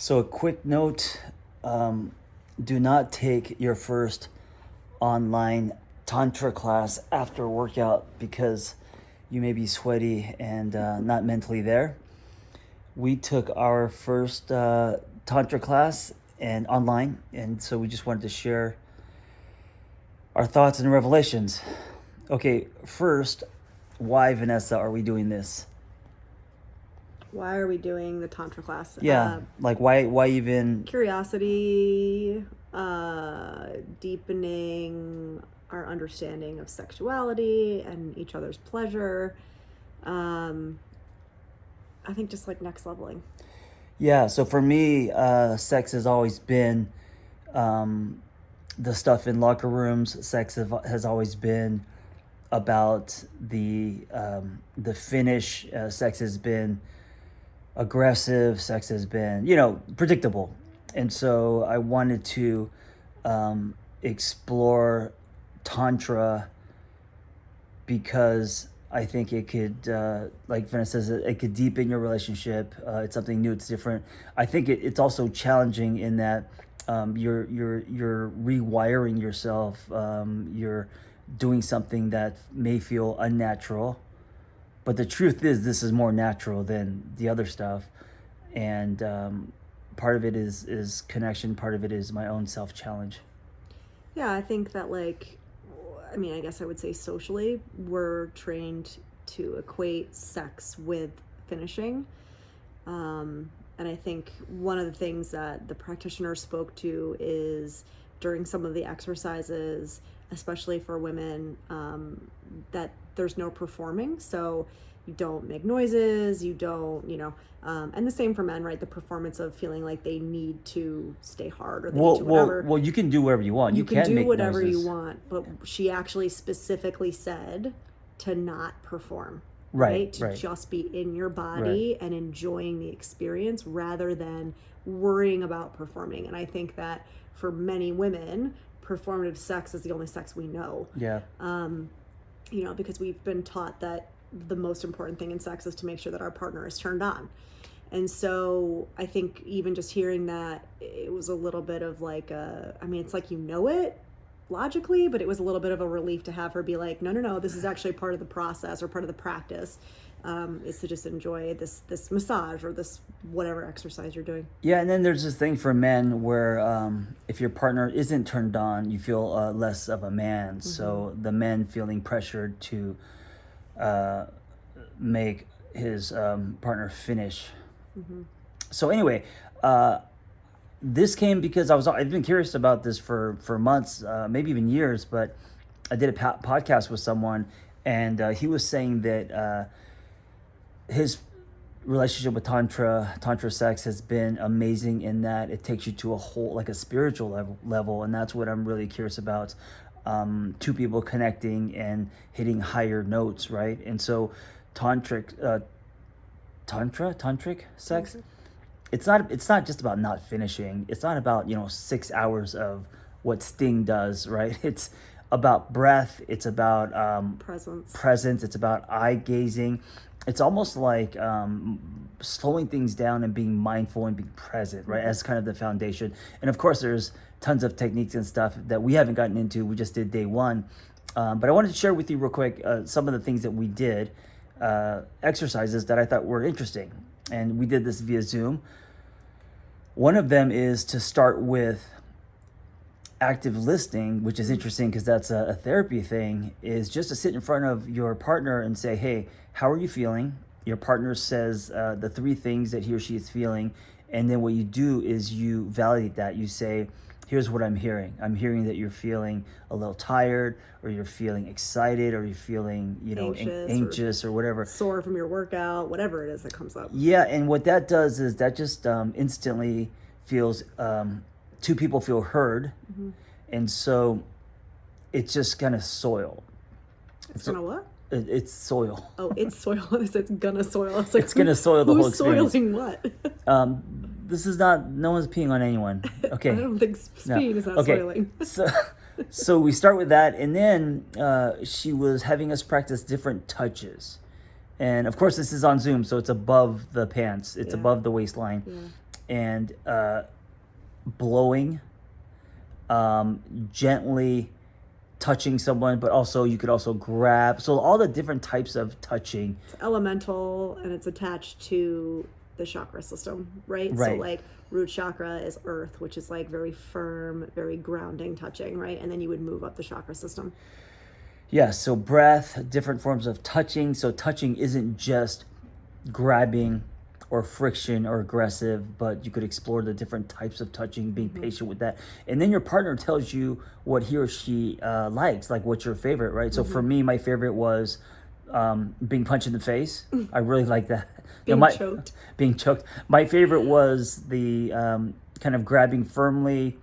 So a quick note, do not take your first online Tantra class after a workout because you may be sweaty and not mentally there. We took our first Tantra class and online, and so we just wanted to share our thoughts and revelations. Okay, first, why, Vanessa, are we doing this? Why are we doing the Tantra class? Yeah, like why even? Curiosity, deepening our understanding of sexuality and each other's pleasure. I think just like next leveling. Yeah, so for me, sex has always been the stuff in locker rooms. Sex has always been about the finish. Sex has been aggressive. Sex has been, predictable. And so I wanted to explore Tantra because I think it could, like Vanessa says, it could deepen your relationship. It's something new. It's different. I think it's also challenging in that you're rewiring yourself. You're doing something that may feel unnatural, but the truth is this is more natural than the other stuff. And part of it is connection. Part of it is my own self-challenge. Yeah, I think that I guess I would say socially, we're trained to equate sex with finishing. And I think one of the things that the practitioner spoke to is during some of the exercises, especially for women, that there's no performing. So you don't make noises, you don't, and the same for men, right? The performance of feeling like they need to stay hard or they need to whatever. Well, you can do whatever you want. You can do make whatever noises. you want, but she actually specifically said to not perform. Right. To right. just be in your body and enjoying the experience rather than worrying about performing. And I think that for many women, performative sex is the only sex we know. Yeah. Because we've been taught that the most important thing in sex is to make sure that our partner is turned on. And so I think even just hearing that, it was a little bit of like it's like it logically, but it was a little bit of a relief to have her be like, no, this is actually part of the process or part of the practice, is to just enjoy this massage or this whatever exercise you're doing. Yeah, and then there's this thing for men where if your partner isn't turned on, you feel less of a man. Mm-hmm. So the men feeling pressured to make his partner finish. Mm-hmm. So anyway, this came because I've been curious about this for months, maybe even years, but I did a podcast with someone, and he was saying that his relationship with Tantra sex has been amazing in that it takes you to a whole, like a spiritual level, and that's what I'm really curious about. Two people connecting and hitting higher notes, right? And so tantric sex, mm-hmm. It's not just about not finishing. It's not about 6 hours of what Sting does, right? It's about breath. It's about presence. It's about eye gazing. It's almost like slowing things down and being mindful and being present, right? Mm-hmm. As kind of the foundation. And of course, there's tons of techniques and stuff that we haven't gotten into. We just did day one. But I wanted to share with you real quick some of the things that we did, exercises that I thought were interesting. And we did this via Zoom. One of them is to start with active listening, which is interesting because that's a therapy thing, is just to sit in front of your partner and say, hey, how are you feeling? Your partner says the three things that he or she is feeling. And then what you do is you validate that. You say, here's what I'm hearing. I'm hearing that you're feeling a little tired, or you're feeling excited, or you're feeling, anxious or whatever. Sore from your workout, whatever it is that comes up. Yeah, and what that does is that just instantly feels, two people feel heard. Mm-hmm. And so it's just kind of soil. It's gonna what? It's soil. Oh, it's soil. It's gonna soil. It's like, it's gonna soil the whole experience. Who's soiling what? This is not. No one's peeing on anyone. Okay. I don't think peeing is not soiling. So we start with that, and then she was having us practice different touches, and of course this is on Zoom, so it's above the pants. It's above the waistline. Yeah. and blowing, gently touching someone, but also you could also grab. So all the different types of touching. It's elemental and it's attached to the chakra system, right? So like root chakra is earth, which is like very firm, very grounding touching, right? And then you would move up the chakra system. Yeah, so breath, different forms of touching. So touching isn't just grabbing or friction or aggressive, but you could explore the different types of touching, being patient with that. And then your partner tells you what he or she likes, like what's your favorite, right? So for me, my favorite was being punched in the face. I really like that. Choked. Being choked. My favorite was the kind of grabbing firmly.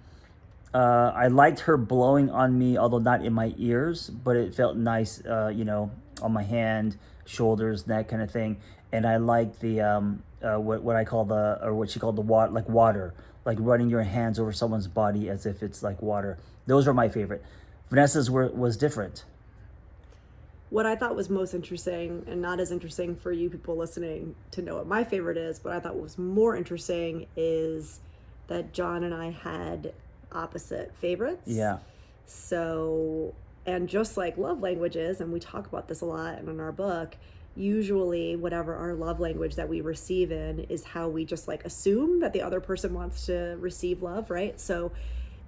I liked her blowing on me, although not in my ears, but it felt nice, on my hand, shoulders, that kind of thing. And I liked the what I call what she called the water, like running your hands over someone's body as if it's like water. Those were my favorite. Vanessa's was different. What I thought was most interesting, and not as interesting for you people listening to know what my favorite is, but I thought what was more interesting is that John and I had opposite favorites. Yeah. So, and just like love languages, and we talk about this a lot in our book, usually whatever our love language that we receive in is how we just like assume that the other person wants to receive love, right? So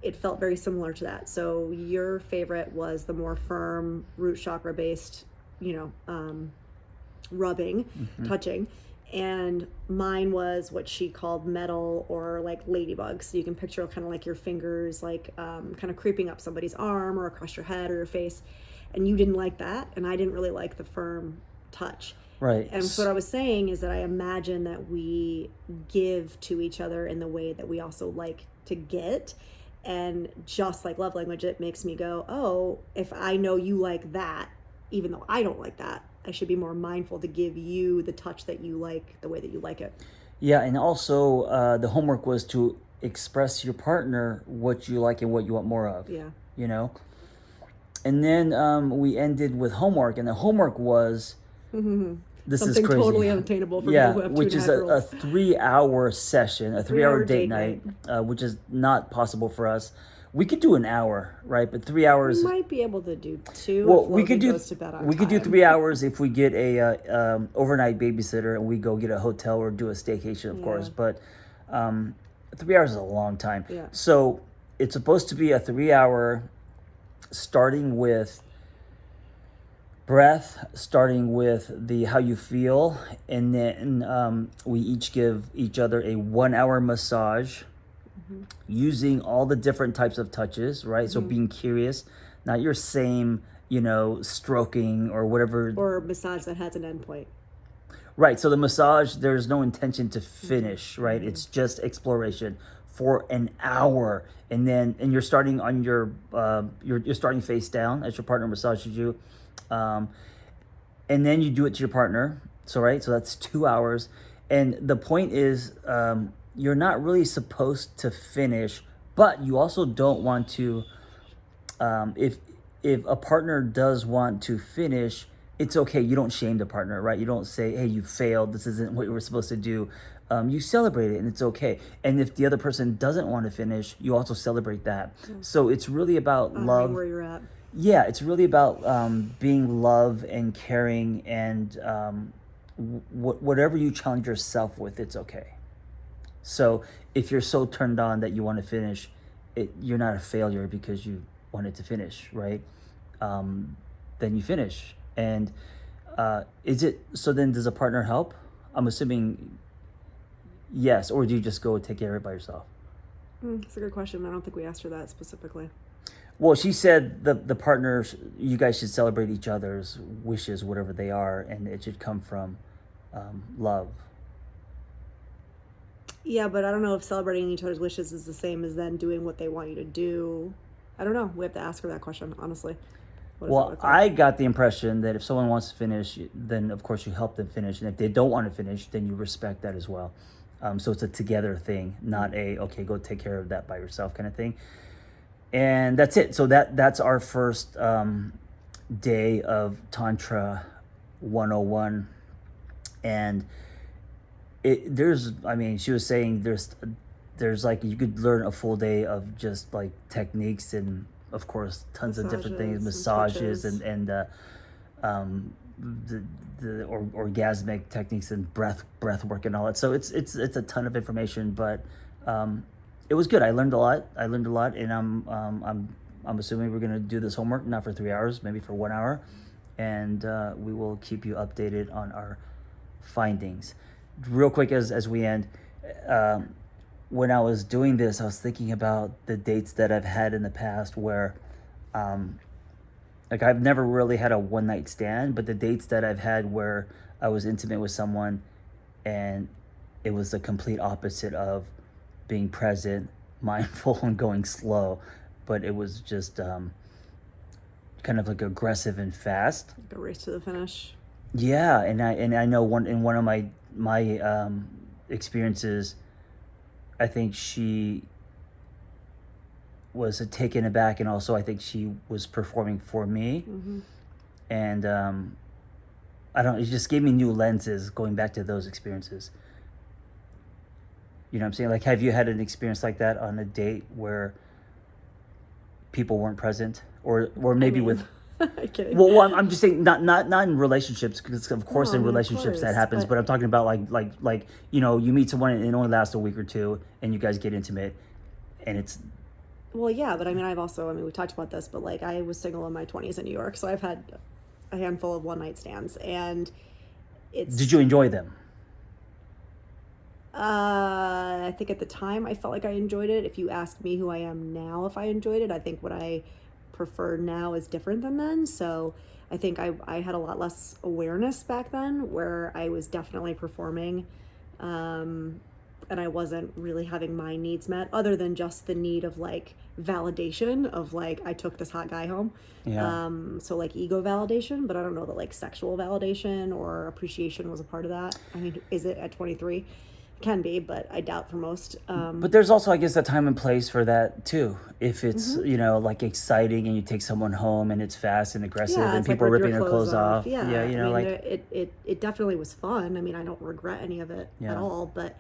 it felt very similar to that. So your favorite was the more firm root chakra based, rubbing, touching. And mine was what she called metal or like ladybugs. So you can picture kind of like your fingers, like kind of creeping up somebody's arm or across your head or your face. And you didn't like that. And I didn't really like the firm touch. Right. And so what I was saying is that I imagine that we give to each other in the way that we also like to get. And just like love language, it makes me go, oh, if I know you like that, even though I don't like that, I should be more mindful to give you the touch that you like, the way that you like it. Yeah, and also the homework was to express to your partner what you like and what you want more of. Yeah. And then we ended with homework, and the homework was this something is crazy. Totally unattainable for people who have which is a 3-hour session, a 3-hour date night, which is not possible for us. We could do an hour, right? But 3 hours. We might be able to do 2. Well, if we could do. Goes to bed on we time. could do 3 hours if we get a overnight babysitter and we go get a hotel or do a staycation, of course. But 3 hours is a long time. Yeah. So it's supposed to be a 3-hour, starting with breath, starting with the how you feel, and then we each give each other a 1-hour massage. Using all the different types of touches, right? So being curious, not your same, stroking or whatever. Or massage that has an endpoint. Right. So the massage, there's no intention to finish, right? It's just exploration for an hour, and you're starting on you're starting face down as your partner massages you, and then you do it to your partner. So that's 2 hours, and the point is. You're not really supposed to finish, but you also don't want to. If a partner does want to finish, it's okay. You don't shame the partner, right? You don't say, "Hey, you failed. This isn't what you were supposed to do." You celebrate it, and it's okay. And if the other person doesn't want to finish, you also celebrate that. So it's really about love. Where you're at. Yeah, it's really about being love and caring, and whatever you challenge yourself with, it's okay. So if you're so turned on that you want to finish, you're not a failure because you wanted to finish, right? Then you finish. And so then does a partner help? I'm assuming yes, or do you just go take care of it by yourself? That's a good question. I don't think we asked her that specifically. Well, she said the partners, you guys should celebrate each other's wishes, whatever they are, and it should come from love. Yeah, but I don't know if celebrating each other's wishes is the same as then doing what they want you to do. I don't know. We have to ask her that question, honestly. Well, I got the impression that if someone wants to finish, then of course you help them finish. And if they don't want to finish, then you respect that as well. So it's a together thing, not okay, go take care of that by yourself kind of thing. And that's it. So that's our first day of Tantra 101. And I mean, she was saying there's like you could learn a full day of just like techniques and of course tons of different things, massages and the orgasmic techniques and breath work and all that. So it's a ton of information, but it was good. I learned a lot, and I'm assuming we're gonna do this homework not for 3 hours, maybe for 1 hour, and we will keep you updated on our findings. Real quick as we end, when I was doing this, I was thinking about the dates that I've had in the past where like I've never really had a one night stand, but the dates that I've had where I was intimate with someone and it was the complete opposite of being present, mindful, and going slow, but it was just kind of like aggressive and fast. Like a race to the finish. Yeah, and I know one of my experiences, I think she was taken aback, and also I think she was performing for me, and I don't. It just gave me new lenses going back to those experiences. You know what I'm saying? Like, have you had an experience like that on a date where people weren't present, or maybe with? Kidding. Well, I'm just saying not in relationships, because of course in relationships that happens. But I'm talking about like you meet someone and it only lasts a week or two, and you guys get intimate, and it's. Well, yeah, but I mean, we talked about this, but like I was single in my 20s in New York, so I've had a handful of one night stands, and it's. Did you enjoy them? I think at the time I felt like I enjoyed it. If you ask me who I am now, if I enjoyed it, I think what I prefer now is different than then. So I think I had a lot less awareness back then, where I was definitely performing, and I wasn't really having my needs met, other than just the need of like validation of like I took this hot guy home. Yeah. So like ego validation, but I don't know that like sexual validation or appreciation was a part of that. I mean, is it at 23? Can be, but I doubt for most. But there's also, I guess, a time and place for that too. If it's like exciting and you take someone home and it's fast and aggressive and people are ripping their clothes off. Yeah, I mean, like it definitely was fun. I mean, I don't regret any of it at all, but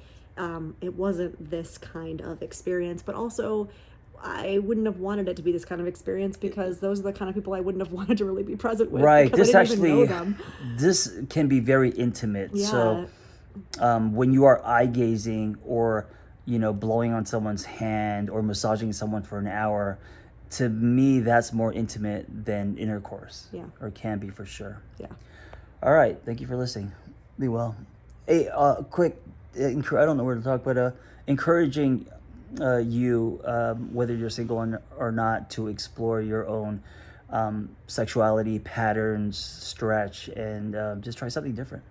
it wasn't this kind of experience. But also, I wouldn't have wanted it to be this kind of experience because those are the kind of people I wouldn't have wanted to really be present with. Right. This actually, this can be very intimate. Yeah. So. When you are eye gazing or blowing on someone's hand or massaging someone for an hour, to me that's more intimate than intercourse. Yeah. Or can be, for sure. Yeah. All right, thank you for listening. Be well. Hey, quick, I don't know where to talk, but encouraging you, whether you're single or not, to explore your own sexuality patterns, stretch, and just try something different.